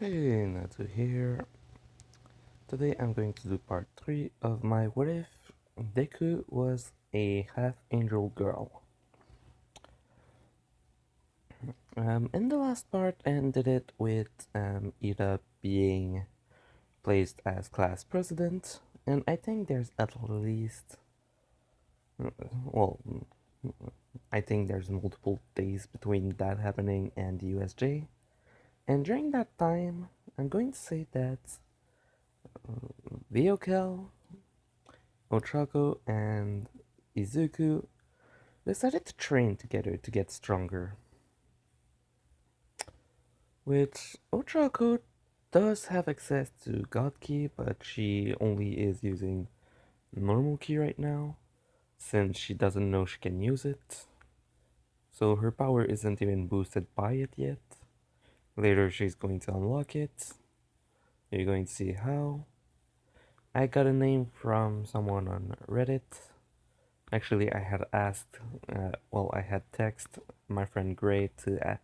Hey, Natsu here. Today I'm going to do part 3 of my What If Deku was a half angel girl. In the last part, I ended it with Ida being placed as class president, and I think there's at least, well, I think there's multiple days between that happening and the USJ. And during that time, I'm going to say that Viokel, Ochako, and Izuku decided to train together to get stronger. Which Ochako does have access to God Ki, but she only is using normal Ki right now, since she doesn't know she can use it. So her power isn't even boosted by it yet. Later she's going to unlock it. You're going to see how. I got a name from someone on Reddit. Actually, I had asked, I had text my friend Gray to ask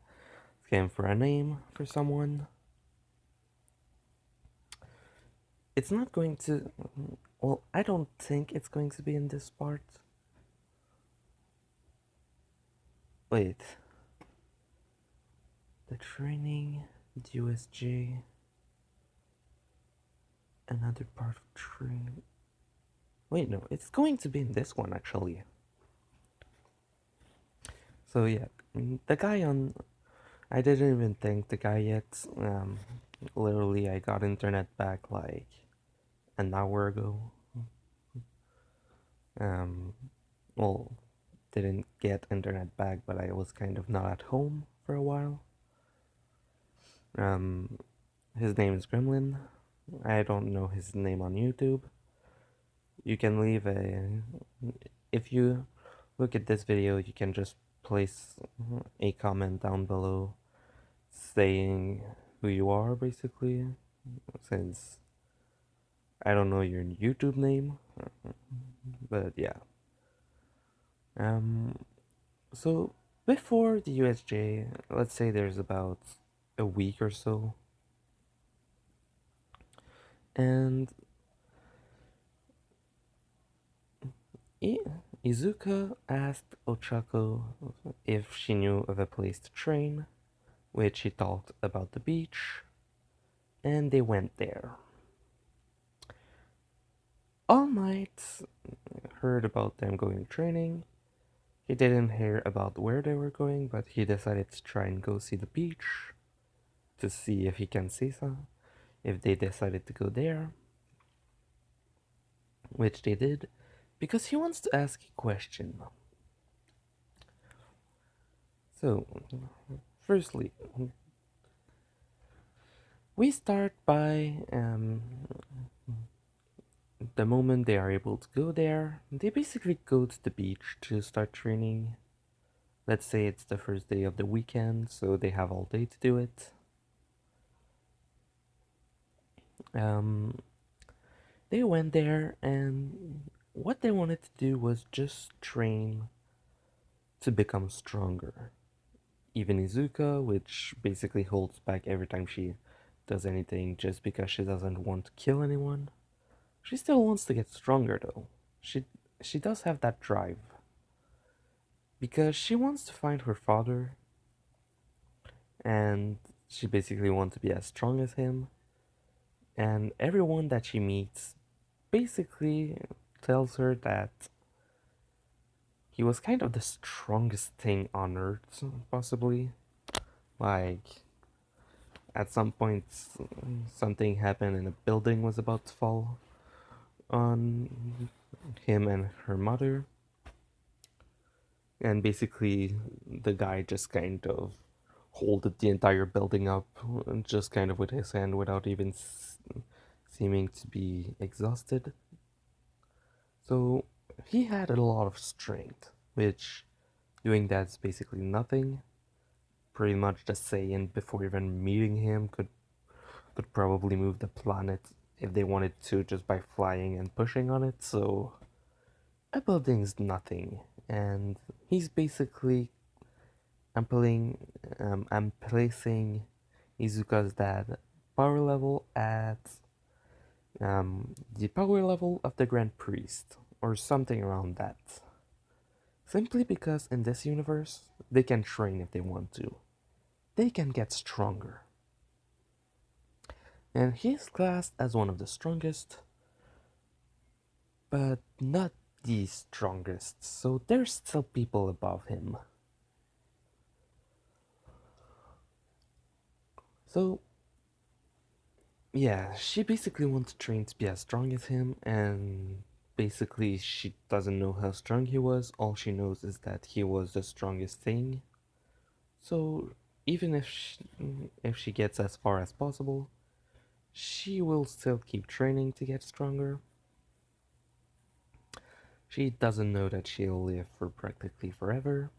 him for a name for someone. It's not going to, I don't think it's going to be in this part. Wait. The training, USJ, another part of training. Wait, no, it's going to be in this one actually. So yeah, the guy on, I didn't even thank the guy yet. Literally, I got internet back like an hour ago. Um, well, didn't get internet back, but I was kind of not at home for a while. Um, his name is Gremlin. I don't know his name on YouTube. You can leave a. If you look at this video, you can just place a comment down below saying who you are, basically, since I don't know your YouTube name, but yeah. Um, so before the USJ, let's say there's about a week or so, and Izuka asked Ochako if she knew of a place to train, which he talked about the beach, and they went there. All Might heard about them going training. He didn't hear about where they were going, but he decided to try and go see the beach to see if he can see some. If they decided to go there, which they did, because he wants to ask a question. So, firstly, we start by the moment they are able to go there. They basically go to the beach to start training. Let's say it's the first day of the weekend, so they have all day to do it. Um, they went there, and what they wanted to do was just train to become stronger. Even Izuka, which basically holds back every time she does anything just because she doesn't want to kill anyone. She still wants to get stronger though. She does have that drive. Because she wants to find her father and she basically wants to be as strong as him. And everyone that she meets basically tells her that he was kind of the strongest thing on earth, possibly. Like, at some point, something happened and a building was about to fall on him and her mother. And basically, the guy just kind of holded the entire building up, just kind of with his hand without even seeming to be exhausted. So he had a lot of strength, which doing that's basically nothing. Pretty much the Saiyan before even meeting him could probably move the planet if they wanted to just by flying and pushing on it. So a building's nothing, and he's basically I'm placing Izuka's dad power level at the power level of the Grand Priest, or something around that. Simply because in this universe, they can train if they want to. They can get stronger. And he is classed as one of the strongest, but not the strongest, so there's still people above him. So, yeah, she basically wants to train to be as strong as him, and basically she doesn't know how strong he was. All she knows is that he was the strongest thing. So, even if she gets as far as possible, she will still keep training to get stronger. She doesn't know that she'll live for practically forever.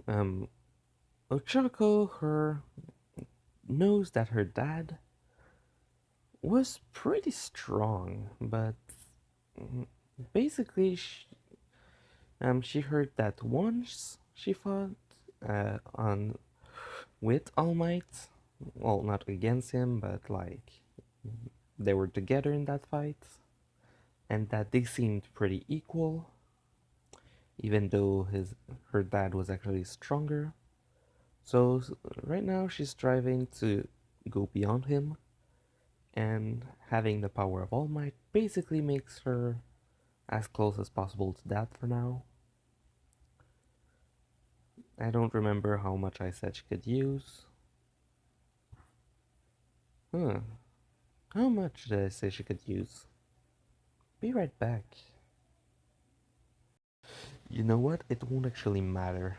Um, Ochako, her knows that her dad was pretty strong, but basically, she heard that once she fought on with All Might, well, not against him, but like they were together in that fight, and that they seemed pretty equal, even though her dad was actually stronger. So right now she's striving to go beyond him, and having the power of All Might basically makes her as close as possible to that for now. I don't remember how much I said she could use. Huh. How much did I say she could use? Be right back. You know what? It won't actually matter.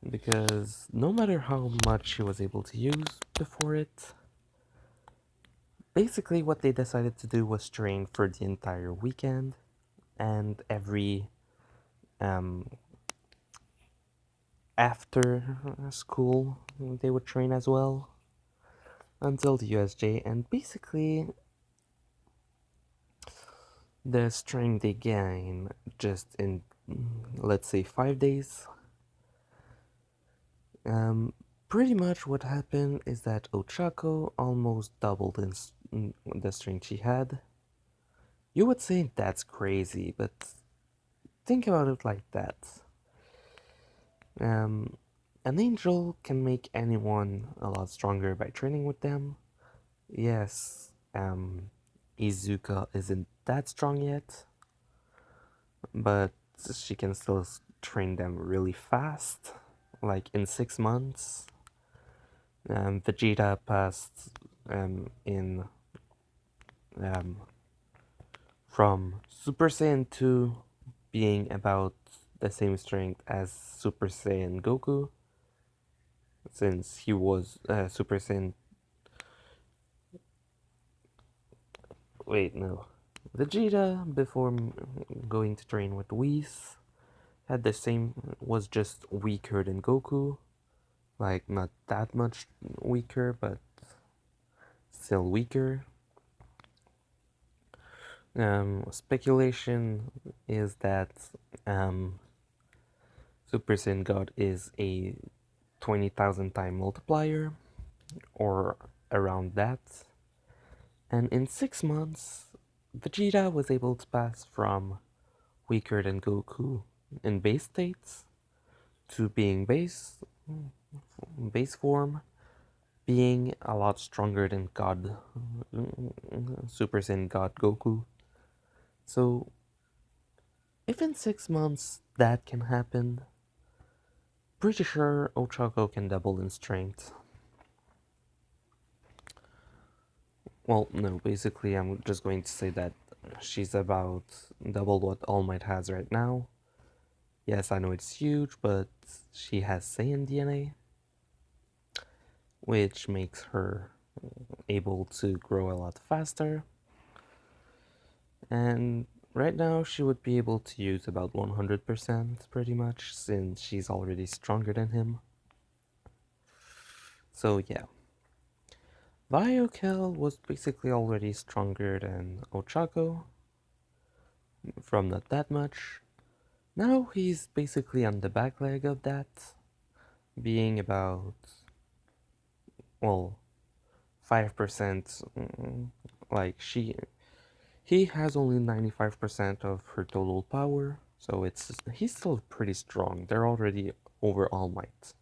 Because no matter how much she was able to use before it, basically what they decided to do was train for the entire weekend, and every um, after school they would train as well until the USJ, and basically the strength they gain just in, let's say, 5 days. Um, Pretty much what happened is that Ochako almost doubled in the strength she had. You would say that's crazy, but think about it like that. Um, an angel can make anyone a lot stronger by training with them. Yes, Izuka isn't that strong yet, but she can still train them really fast, like in 6 months. Vegeta passed in um, from Super Saiyan 2 being about the same strength as Super Saiyan Goku, since he was Super Saiyan. Wait, no. Vegeta, before going to train with Whis, had the same, was just weaker than Goku. Like, not that much weaker, but still weaker. Speculation is that um, Super Saiyan God is a 20,000 time multiplier, or around that. And in 6 months, Vegeta was able to pass from weaker than Goku in base states to being base form, being a lot stronger than God, Super Saiyan God Goku. So, if in 6 months that can happen, pretty sure Ochako can double in strength. Well, no, basically, I'm just going to say that she's about double what All Might has right now. Yes, I know it's huge, but she has Saiyan DNA, which makes her able to grow a lot faster. And right now, she would be able to use about 100% pretty much, since she's already stronger than him. So, yeah. Viokel was basically already stronger than Ochako, from not that much. Now he's basically on the back leg of that, being about well, 5%, like he has only 95% of her total power, so he's still pretty strong. They're already over All Might.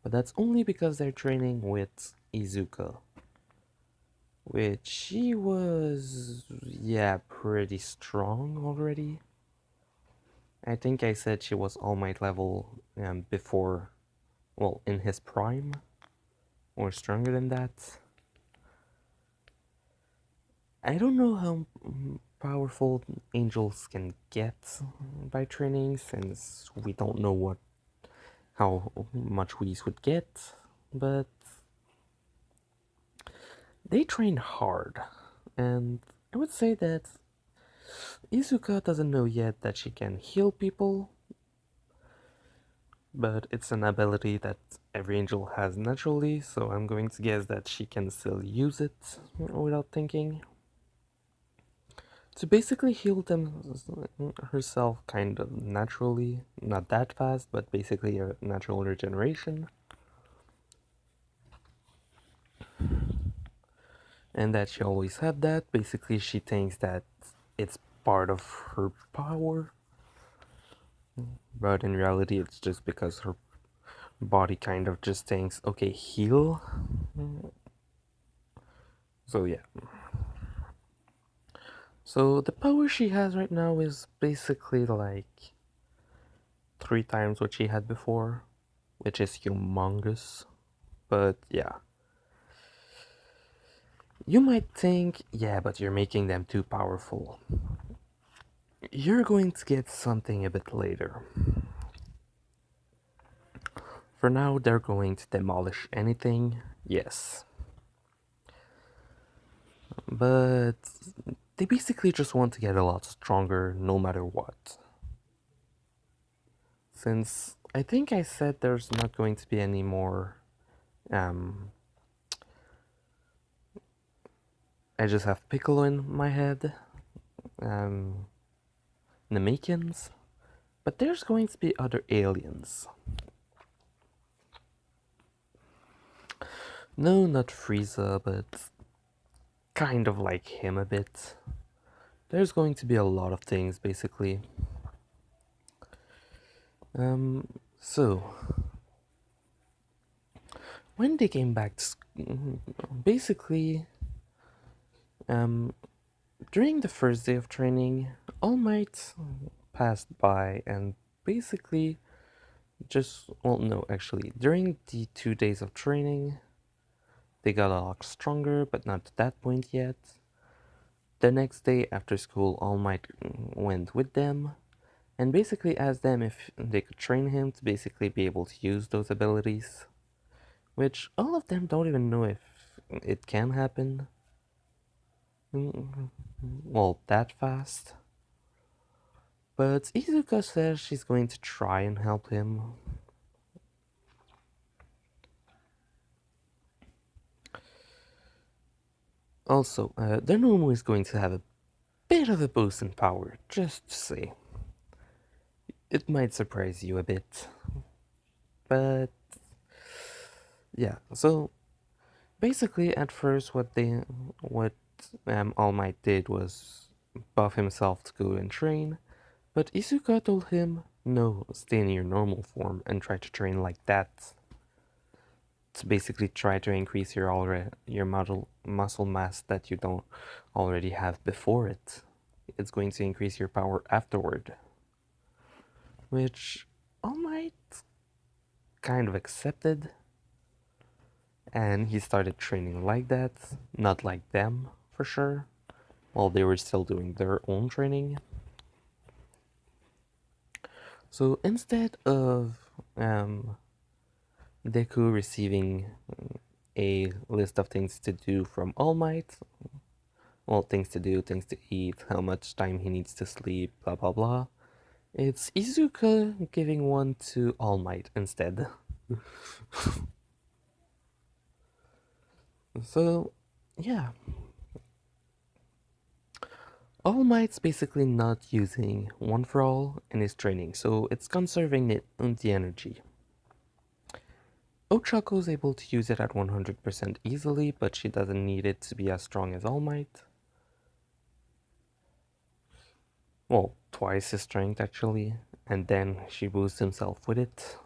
But that's only because they're training with Izuka, which she was, yeah, pretty strong already. I think I said she was All Might level before, well, in his prime, or stronger than that. I don't know how powerful angels can get by training, since we don't know how much we would get, but they train hard, and I would say that Izuka doesn't know yet that she can heal people, but it's an ability that every angel has naturally, so I'm going to guess that she can still use it without thinking. To basically heal them herself kind of naturally, not that fast, but basically a natural regeneration. And that she always had that. Basically, she thinks that it's part of her power, but in reality, it's just because her body kind of just thinks, okay, heal. So, yeah. So, the power she has right now is basically like 3 times what she had before, which is humongous. But, yeah. You might think, yeah, but you're making them too powerful. You're going to get something a bit later. For now, they're going to demolish anything, yes. But they basically just want to get a lot stronger no matter what. Since I think I said there's not going to be any more. Um, I just have Piccolo in my head. Um, Namekians. But there's going to be other aliens. No, not Frieza, but kind of like him a bit. There's going to be a lot of things, basically. Um, so, when they came back to basically, um, during the first day of training, All Might passed by and basically just, well, no, actually, during the 2 days of training, they got a lot stronger, but not to that point yet. The next day after school, All Might went with them and basically asked them if they could train him to basically be able to use those abilities, which all of them don't even know if it can happen. Well, that fast. But Izuka says she's going to try and help him. Also, the Nomu is going to have a bit of a boost in power, just to say. It might surprise you a bit. But yeah, so basically at first what All Might did was buff himself to go and train, but Izuka told him, no, stay in your normal form and try to train like that. To basically try to increase your muscle mass that you don't already have before it. It's going to increase your power afterward. Which All Might kind of accepted, and he started training like that, not like them, for sure, while they were still doing their own training. So instead of Deku receiving a list of things to do from All Might, well, things to do, things to eat, how much time he needs to sleep, blah blah blah, it's Izuka giving one to All Might instead. So, yeah. All Might's basically not using One for All in his training, so it's conserving the energy. Ochako is able to use it at 100% easily, but she doesn't need it to be as strong as All Might. Well, twice his strength actually, and then she boosts himself with it.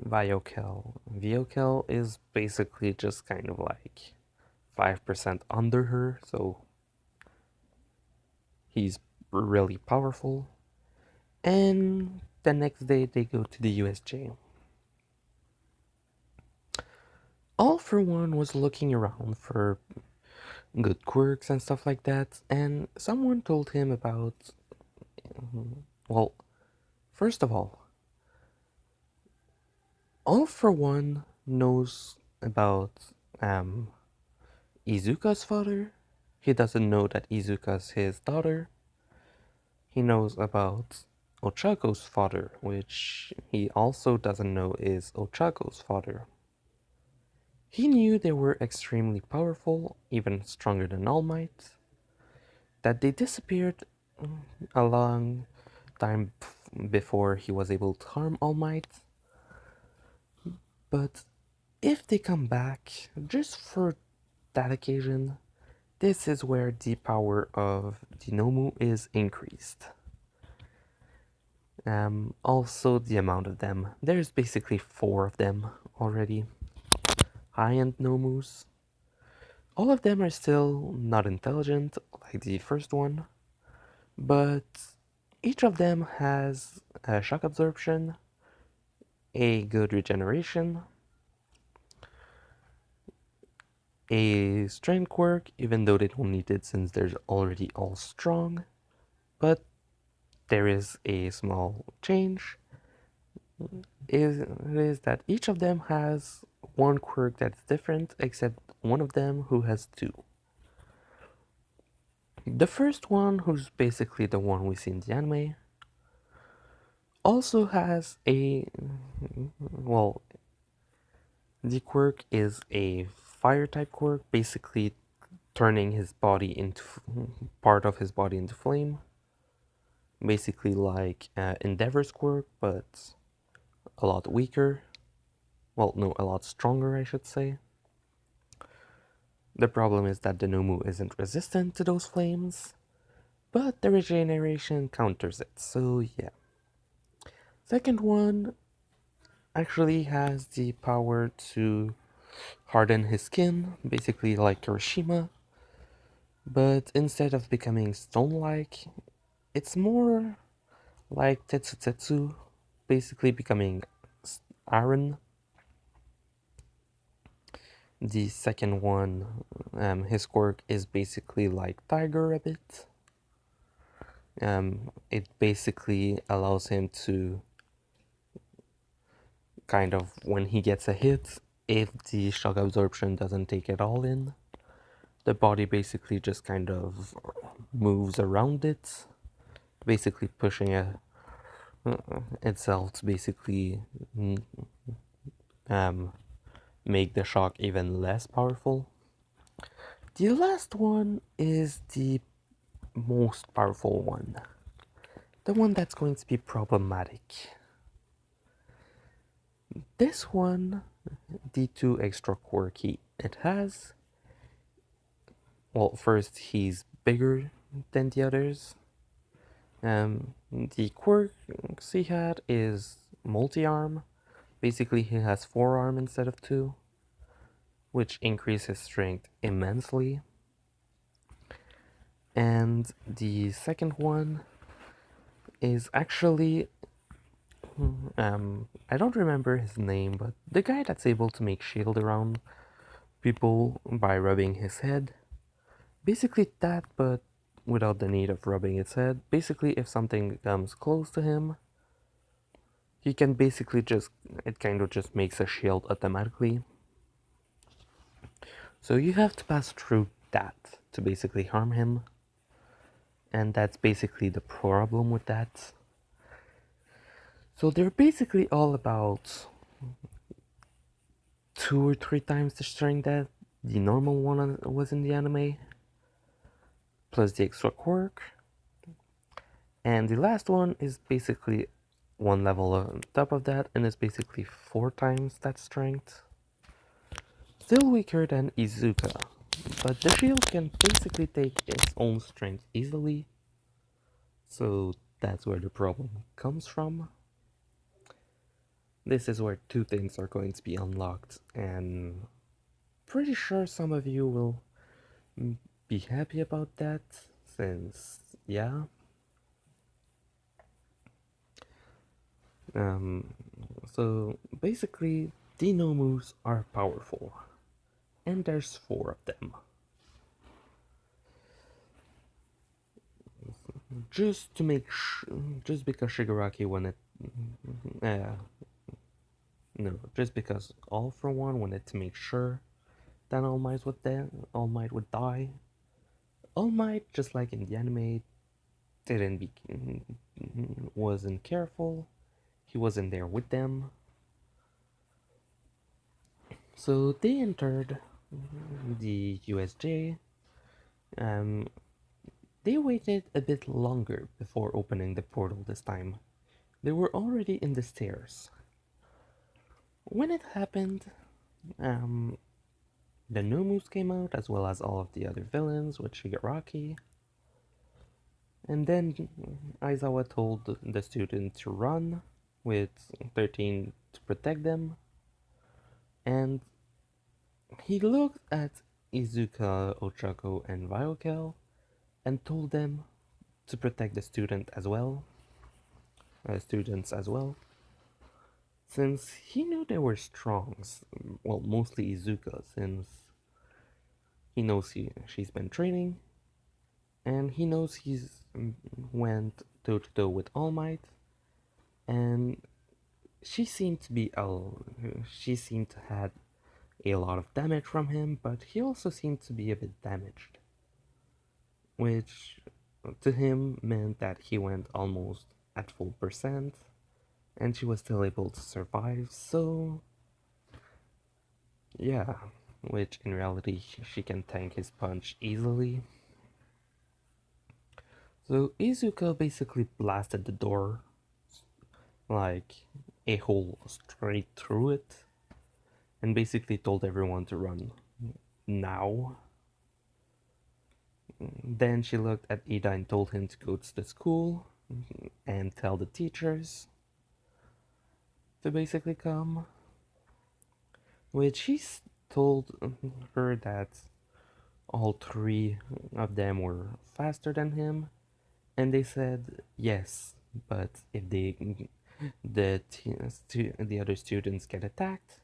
Viokel is basically just kind of like 5% under her, so he's really powerful. And the next day they go to the USJ. All for One was looking around for good quirks and stuff like that, and someone told him about. Well, first of all for One knows about Izuka's father. He doesn't know that Izuka's his daughter. He knows about Ochako's father, which he also doesn't know is Ochako's father. He knew they were extremely powerful, even stronger than All Might, that they disappeared a long time before he was able to harm All Might. But if they come back just for that occasion, this is where the power of the Nomu is increased. Also, the amount of them. There's basically 4 of them already. High-end Nomus. All of them are still not intelligent, like the first one, but each of them has a shock absorption, a good regeneration, a strength quirk, even though they don't need it since they're already all strong, but there is a small change. It is that each of them has one quirk that's different, except one of them who has 2. The first one, who's basically the one we see in the anime, also has a, well, the quirk is a fire type quirk, basically turning his body into part of his body into flame, basically like Endeavor's quirk, but a lot weaker. Well, no, a lot stronger, I should say. The problem is that the Nomu isn't resistant to those flames, but the regeneration counters it, so yeah. Second one actually has the power to harden his skin, basically like Kirishima, but instead of becoming stone-like, it's more like Tetsu, basically becoming iron. The second one, his quirk is basically like Tiger a bit. It basically allows him to kind of, when he gets a hit, if the shock absorption doesn't take it all in, the body basically just kind of moves around it, basically pushing itself to basically make the shock even less powerful. The last one is the most powerful one, the one that's going to be problematic. This one, the 2 extra quirky it has. Well, first, he's bigger than the others. The quirks he had is multi-arm. Basically, he has 4 arm instead of 2, which increases strength immensely. And the second one is actually, I don't remember his name, but the guy that's able to make shield around people by rubbing his head. Basically that, but without the need of rubbing its head. Basically, if something comes close to him, he can basically just, it kind of just makes a shield automatically. So you have to pass through that to basically harm him. And that's basically the problem with that. So they're basically all about 2 or 3 times the strength that the normal one was in the anime, plus the extra quirk. And the last one is basically one level on top of that, and it's basically 4 times that strength. Still weaker than Izuka, but the shield can basically take its own strength easily, so that's where the problem comes from. This is where two things are going to be unlocked, and pretty sure some of you will be happy about that, since, yeah. Um, so basically, Dino moves are powerful, and there's 4 of them. Just to make just because Shigaraki wanted, uh, no, just because All for One wanted to make sure that All Might would die. All Might, just like in the anime, didn't be, wasn't careful. He wasn't there with them. So they entered the USJ. Um, they waited a bit longer before opening the portal this time. They were already in the stairs. When it happened, um, the Nomus came out as well as all of the other villains with Shigaraki. And then Aizawa told the student to run with 13 to protect them. And he looked at Izuka, Ochako, and Ryokel and told them to protect the students as well, since he knew they were strong. Well, mostly Izuka, since he knows she's been training, and he knows he's went toe to toe with All Might, and she seemed to be she seemed to had a lot of damage from him, but he also seemed to be a bit damaged, which to him meant that he went almost at full percent, and she was still able to survive. So yeah, which in reality she can tank his punch easily. So Izuka basically blasted the door like a hole straight through it and basically told everyone to run now. Then she looked at Ida and told him to go to the school and tell the teachers to basically come, which he told her that all 3 of them were faster than him, and they said yes, but if the other students get attacked,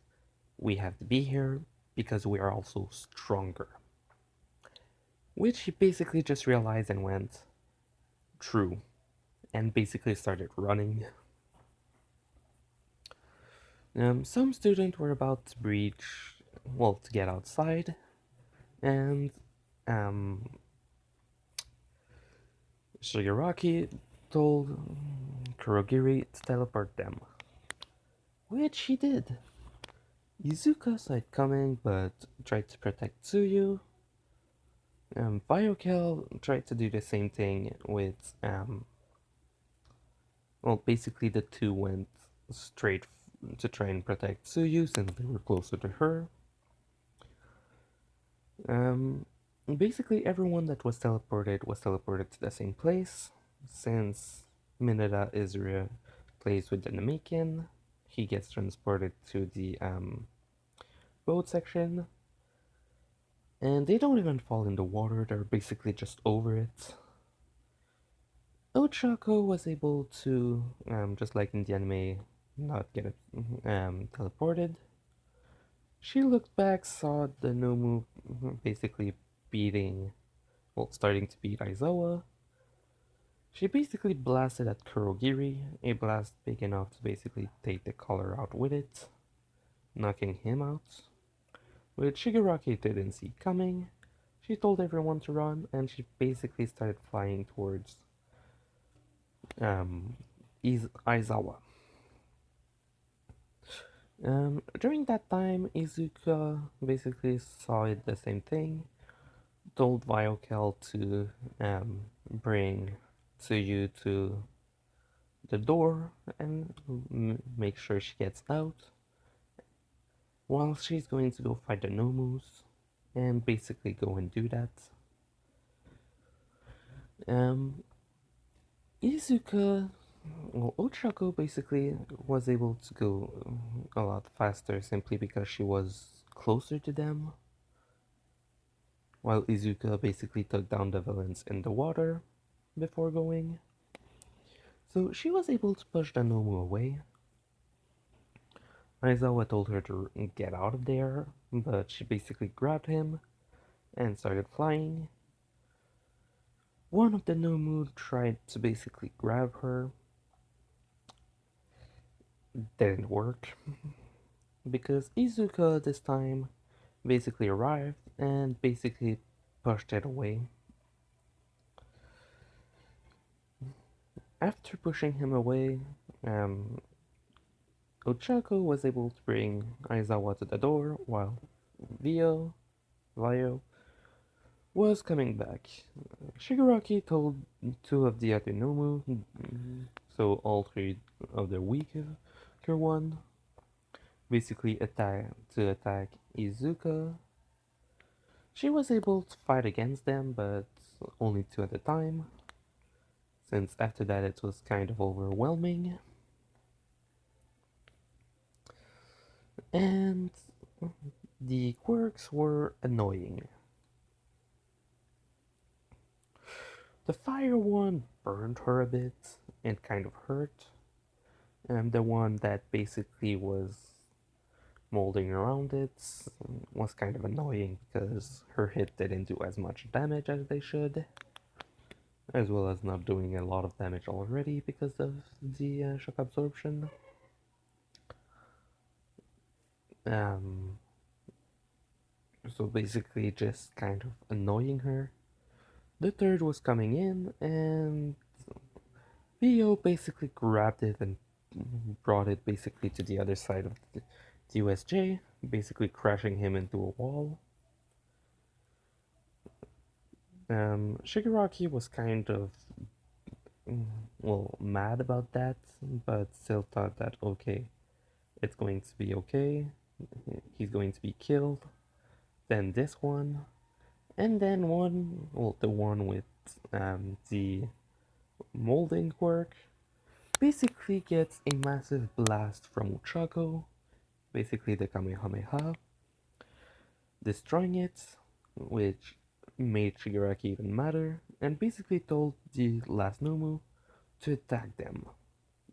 we have to be here because we are also stronger. Which he basically just realized and went, true, and basically started running. Some students were about to to get outside, and um, Shigaraki told Kurogiri to teleport them, which he did. Izuka saw it coming but tried to protect Tsuyu. Biokel tried to do the same thing with, basically the two went straight to try and protect Tsuyu since they were closer to her. Um, Basically everyone that was teleported to the same place, since Mineta is replaced with the Namekian. He gets transported to the boat section, and they don't even fall in the water, they're basically just over it. Ochako was able to, just like in the anime, not get teleported. She looked back, saw the Nomu basically beating, starting to beat Aizawa. She basically blasted at Kurogiri, a blast big enough to basically take the collar out with it, knocking him out. Which Shigaraki didn't see coming. She told everyone to run, and she basically started flying towards um, Aizawa. During that time, Izuka basically saw it the same thing, told Viokel to bring Tsuyu to the door and make sure she gets out while she's going to go fight the Nomus and basically go and do that. Um, Izuka, well, Ochako basically was able to go a lot faster simply because she was closer to them, while Izuka basically took down the villains in the water before going. So she was able to push the Nomu away. Aizawa told her to get out of there, but she basically grabbed him and started flying. One of the Nomu tried to basically grab her. Didn't work because Izuka this time basically arrived and basically pushed it away. After pushing him away, um, Ochako was able to bring Aizawa to the door while Vio was coming back. Shigaraki told two of the other Nomu, so all three of the weaker one, basically attack Izuka. She was able to fight against them, but only two at a time, since after that it was kind of overwhelming. And the quirks were annoying. The fire one burned her a bit and kind of hurt. And the one that basically was molding around it was kind of annoying because her hit didn't do as much damage as they should, as well as not doing a lot of damage already because of the shock absorption. Um, so basically, just kind of annoying her. The third was coming in, and Theo basically grabbed it and brought it basically to the other side of the USJ, basically crashing him into a wall. Shigaraki was kind of, well, mad about that, but still thought that, okay, it's going to be okay. He's going to be killed. Then this one, and then one, well, the one with the molding quirk, basically gets a massive blast from Uchako, basically the Kamehameha, destroying it, which made Shigaraki even madder, and basically told the last Nomu to attack them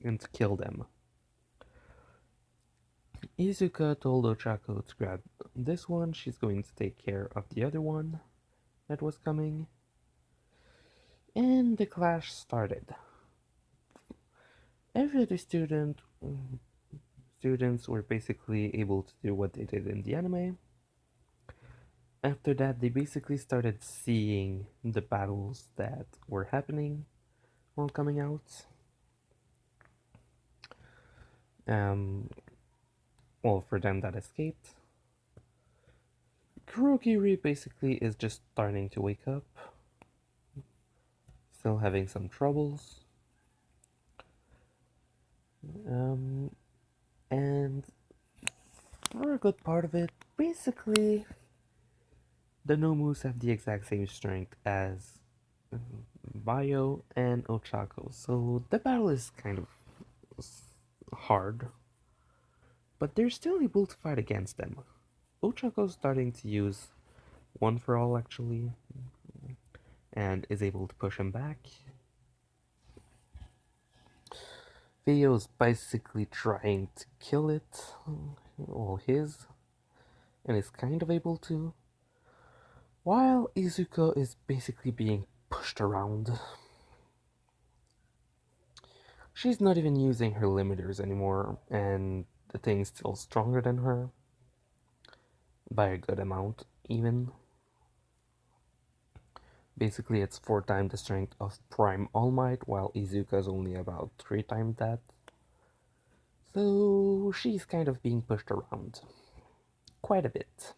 and to kill them. Izuka told Ochako to grab this one, she's going to take care of the other one that was coming, and the clash started. Every other students were basically able to do what they did in the anime. After that, they basically started seeing the battles that were happening while coming out. Um, well, for them that escaped, Kurogiri basically is just starting to wake up, still having some troubles. Um, and for a good part of it, basically, the Nomus have the exact same strength as Bayo and Ochako, so the battle is kind of hard, but they're still able to fight against them. Ochako's starting to use One for All actually, and is able to push him back. Theo's basically trying to kill it, all his, and is kind of able to, while Izuka is basically being pushed around. She's not even using her limiters anymore, and the thing's still stronger than her, by a good amount, even. Basically, it's 4 times the strength of Prime All Might, while Izuka's only about 3 times that. So she's kind of being pushed around quite a bit.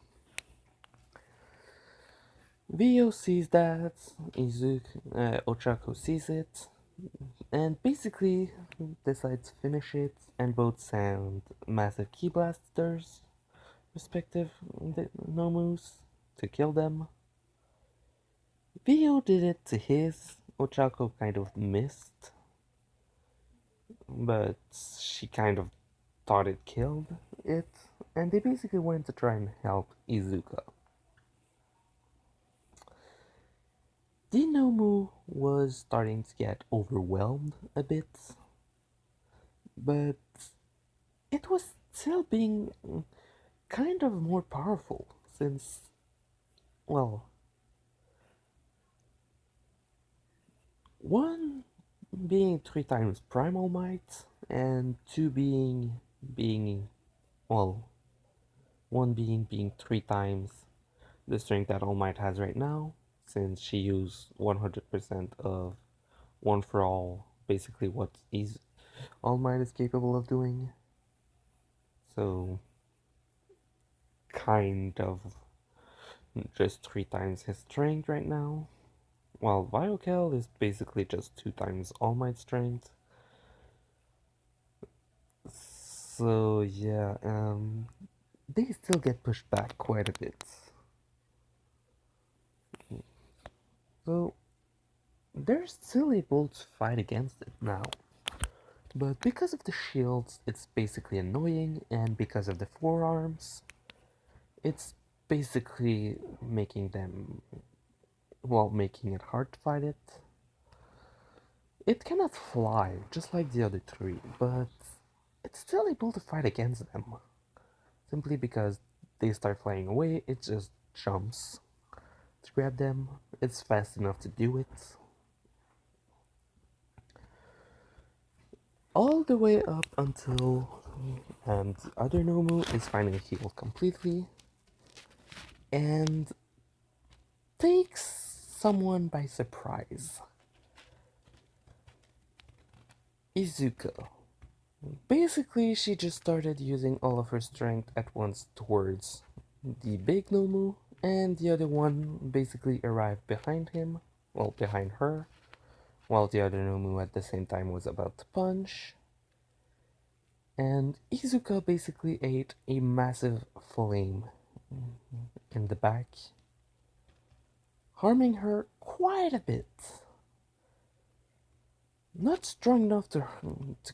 Vio sees that, Ochako sees it, and basically decides to finish it, and both send massive key blasters, respective the Nomus, to kill them. Vio did it to his. Ochako kind of missed, but she kind of thought it killed it, and they basically went to try and help Izuka. Dinomu was starting to get overwhelmed a bit, but it was still being kind of more powerful since, well, one being three times primal might, and two being well, one being three times the strength that All Might has right now, since she used 100% of One for All, basically what is All Might is capable of doing. So, kind of just three times his strength right now. While Viokel is basically just two times All Might strength. So yeah, they still get pushed back quite a bit. So they're still able to fight against it now. But because of the shields, it's basically annoying, and because of the forearms, it's basically making them, well, making it hard to fight it. It cannot fly, just like the other three, but it's still able to fight against them. Simply because they start flying away, it just jumps to grab them. It's fast enough to do it. All the way up until the other Nomu is finally healed completely and takes someone by surprise. Izuka. Basically, she just started using all of her strength at once towards the big Nomu, and the other one basically arrived behind him, well, behind her, while the other Nomu at the same time was about to punch. And Izuka basically ate a massive flame in the back, harming her quite a bit. Not strong enough to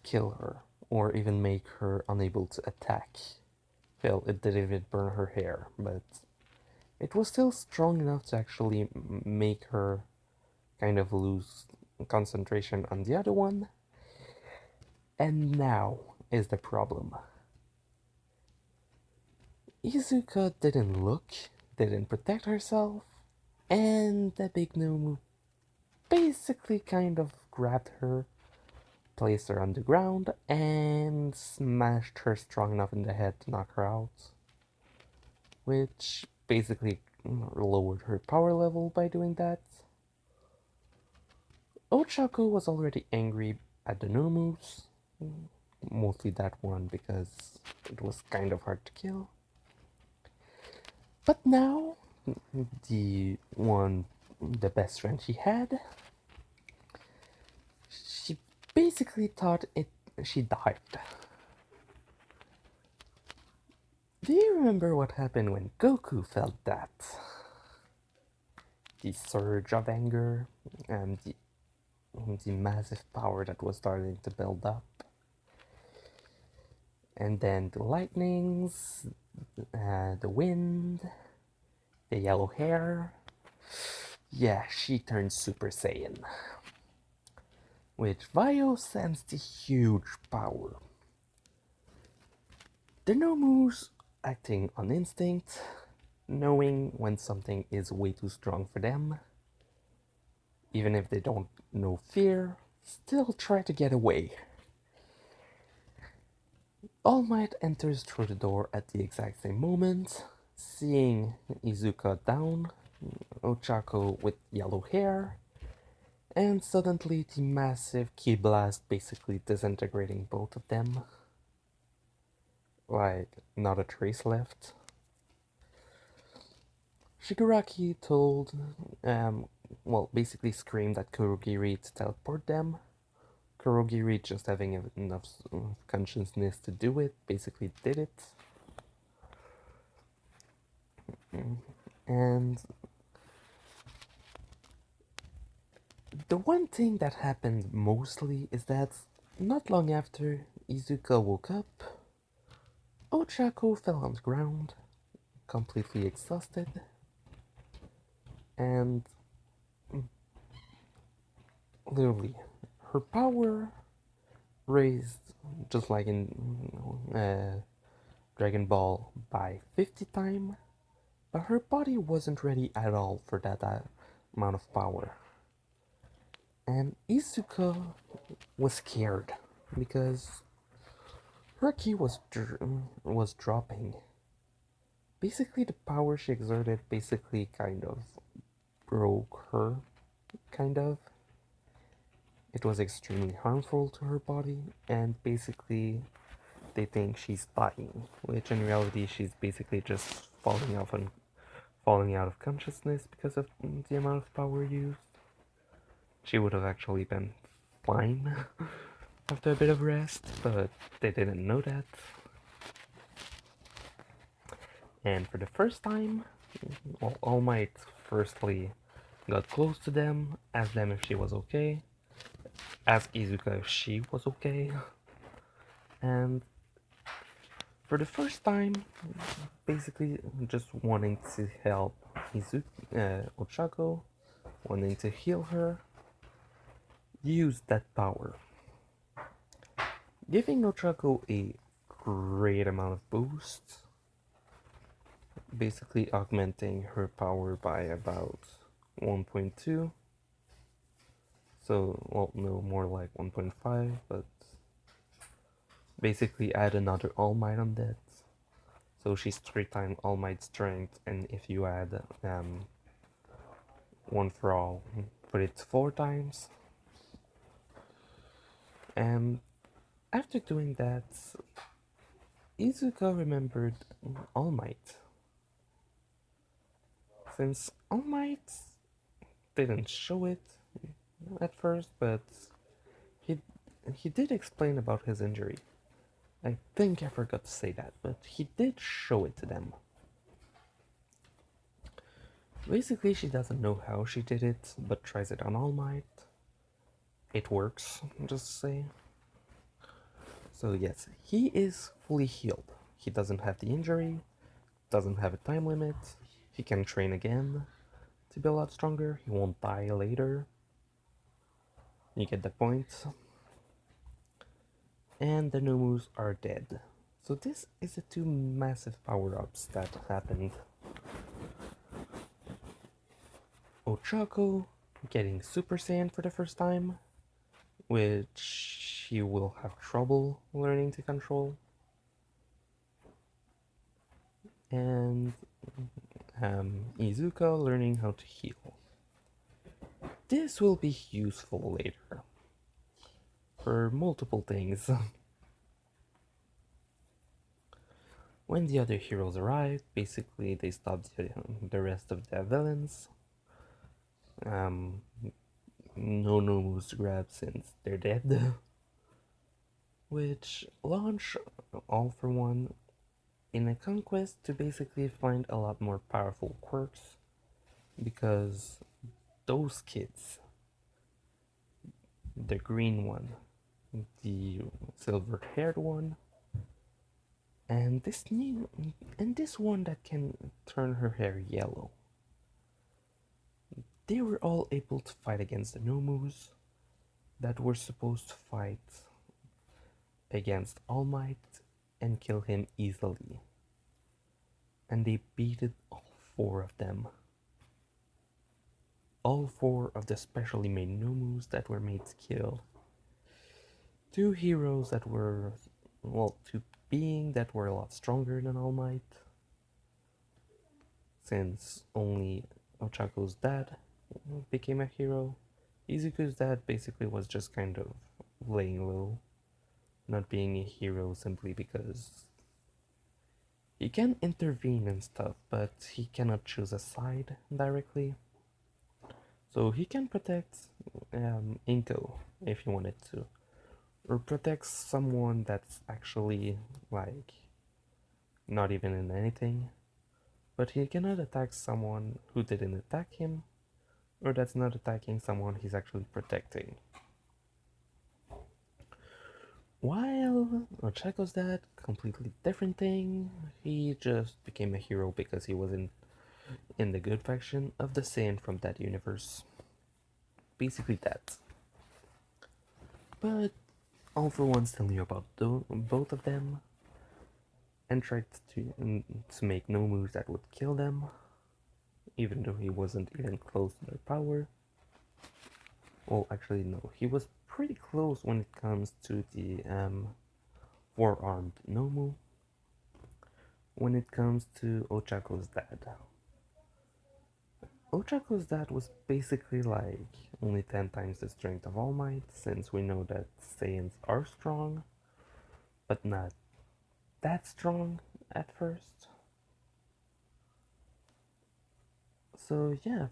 kill her, or even make her unable to attack. Well, it didn't even burn her hair, but it was still strong enough to actually make her kind of lose concentration on the other one. And now is the problem. Izuka didn't look, didn't protect herself, and the big Nomu basically kind of grabbed her, placed her on the ground, and smashed her strong enough in the head to knock her out, which basically lowered her power level by doing that. Ochako was already angry at the Nomus, mostly that one because it was kind of hard to kill. But now, the one, the best friend she had, she basically thought she died. Do you remember what happened when Goku felt that? The surge of anger and the massive power that was starting to build up. And then the lightnings, the wind, the yellow hair. Yeah, she turned Super Saiyan. With Vio sensed the huge power. The Nomus acting on instinct, knowing when something is way too strong for them, even if they don't know fear, still try to get away. All Might enters through the door at the exact same moment, seeing Izuka down, Ochako with yellow hair, and suddenly the massive ki blast basically disintegrating both of them. Like, not a trace left. Shigaraki told, basically screamed at Kurogiri to teleport them, Kurogiri, just having enough consciousness to do it, basically did it. And the one thing that happened mostly is that not long after Izuka woke up, Ochako fell on the ground, completely exhausted, and literally her power raised just like in Dragon Ball by 50 times, but her body wasn't ready at all for that amount of power. And Izuka was scared because her ki was dropping. Basically, the power she exerted basically kind of broke her, kind of. It was extremely harmful to her body, and basically, they think she's dying, which in reality, she's basically just falling out of consciousness because of the amount of power used. She would have actually been fine after a bit of rest, but they didn't know that. And for the first time, well, All Might firstly got close to them, asked them if she was okay, asked Izuka if she was okay, and for the first time, basically just wanting to help Ochako, wanting to heal her, used that power, giving Ochako a great amount of boost, basically augmenting her power by about 1.2. So, well, no, more like 1.5, but basically add another All Might on that. So she's 3 times All Might strength, and if you add one for all, put it 4 times. And after doing that, Izuka remembered All Might. Since All Might didn't show it at first, but he he did explain about his injury. I think I forgot to say that, but he did show it to them. Basically, she doesn't know how she did it, but tries it on All Might. It works, just to say. So yes, he is fully healed. He doesn't have the injury, doesn't have a time limit. He can train again to be a lot stronger. He won't die later. You get the point. And the Nomus are dead. So this is the 2 massive power-ups that happened. Ochako getting Super Saiyan for the first time, which she will have trouble learning to control. And Izuka learning how to heal. This will be useful later for multiple things. When the other heroes arrive, basically they stop the rest of the villains. No moves to grab since they're dead. Which launch All for One in a conquest to basically find a lot more powerful quirks, because those kids, the green one, the silver haired one, and this one that can turn her hair yellow, they were all able to fight against the Nomus that were supposed to fight against All Might and kill him easily. And they beated all 4 of them. All 4 of the specially made Nomus that were made to kill 2 heroes that were, well, 2 beings that were a lot stronger than All Might. Since only Ochako's dad became a hero, Izuku's dad basically was just kind of laying low, not being a hero simply because he can intervene and stuff, but he cannot choose a side directly. So he can protect Inko if he wanted to, or protects someone that's actually, like, not even in anything, but he cannot attack someone who didn't attack him, or that's not attacking someone he's actually protecting. While Ochako's dad, completely different thing. He just became a hero because he was in the good faction of the Saiyan from that universe. Basically that. But All for One still knew about both of them and tried to make no moves that would kill them, even though he wasn't even close to their power. Well, actually, no, he was pretty close when it comes to the four-armed Nomu. When it comes to Ochako's dad, Ochako's dad was basically like only 10 times the strength of All Might, since we know that Saiyans are strong, but not that strong at first. So yeah,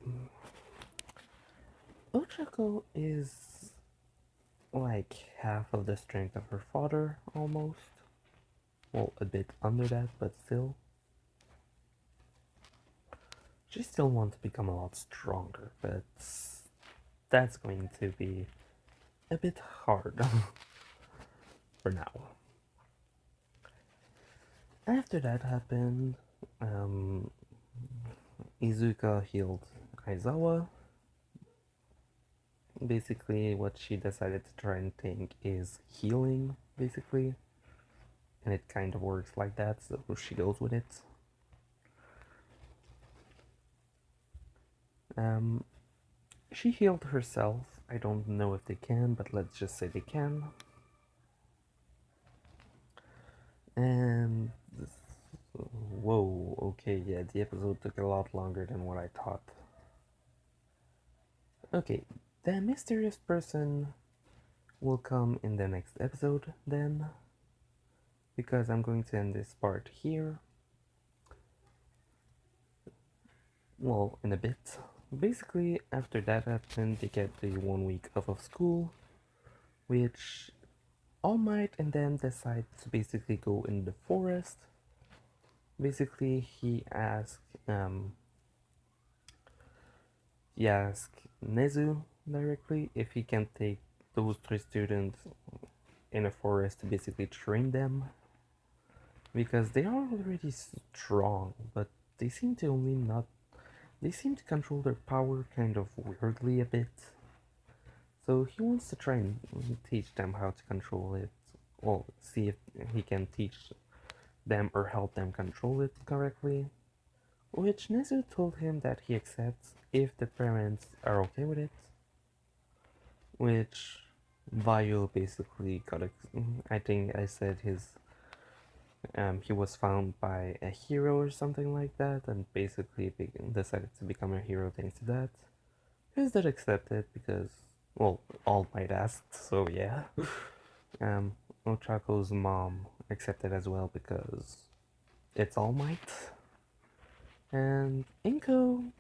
Ochako is like half of the strength of her father, almost. Well, a bit under that, but still. She still wants to become a lot stronger, but that's going to be a bit hard for now. After that happened, um, Izuka healed Aizawa. Basically, what she decided to try and think is healing, basically. And it kind of works like that, so she goes with it. Um, she healed herself. I don't know if they can, but let's just say they can. And whoa, okay, yeah, the episode took a lot longer than what I thought. Okay, the mysterious person will come in the next episode then, because I'm going to end this part here. Well, in a bit. Basically, after that happened, they get the 1 week off of school, which All Might and them decide to basically go in the forest. Basically, he asked Nezu directly if he can take those 3 students in a forest to basically train them, because they are already strong, but they seem to only not. They seem to control their power kind of weirdly a bit. So he wants to try and teach them how to control it, or see if he can teach them or help them control it correctly. Which Nezu told him that he accepts if the parents are okay with it. Which Vayu basically got. I think I said he was found by a hero or something like that, and basically decided to become a hero thanks to that. His dad accepted because, well, All Might asked, so yeah. Um, Ochako's mom accepted as well because it's All Might. And Inko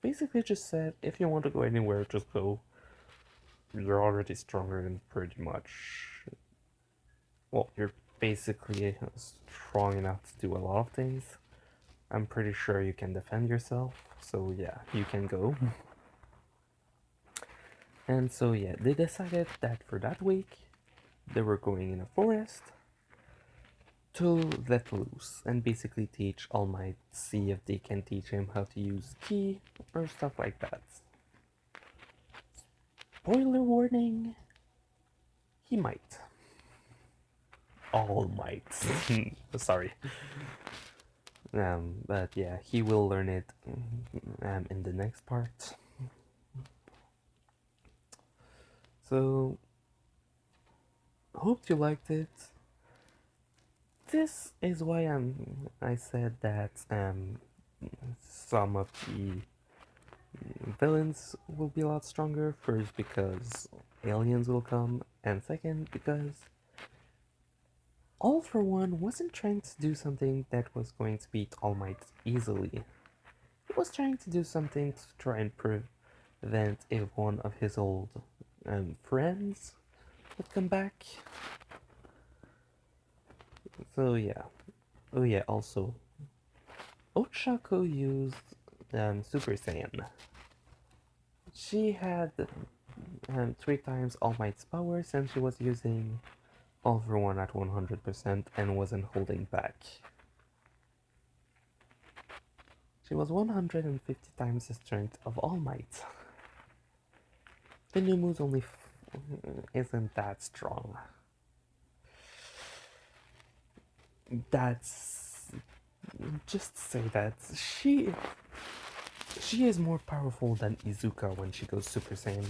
basically just said, if you want to go anywhere, just go. You're already stronger than pretty much. Well, you're basically strong enough to do a lot of things. I'm pretty sure you can defend yourself, so yeah, you can go. And so yeah, they decided that for that week, they were going in a forest to let loose and basically teach All Might, see if they can teach him how to use ki or stuff like that. Spoiler warning, he might. All Might. Sorry. But yeah, he will learn it in the next part. So, hope you liked it. This is why I said that some of the villains will be a lot stronger. First, because aliens will come, and second, because All for One wasn't trying to do something that was going to beat All Might easily. He was trying to do something to try and prevent if one of his old friends would come back. So yeah. Oh yeah, also, Ochako used Super Saiyan. She had three times All Might's power since she was using All for One at 100% and wasn't holding back. She was 150 times the strength of All Might. The new moves only isn't that strong. That's just say that she is more powerful than Izuka when she goes Super Saiyan,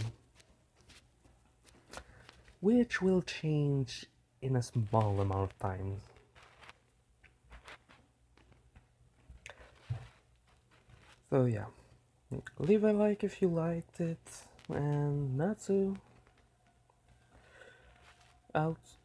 which will change in a small amount of time. So yeah, leave a like if you liked it, and Natsu out.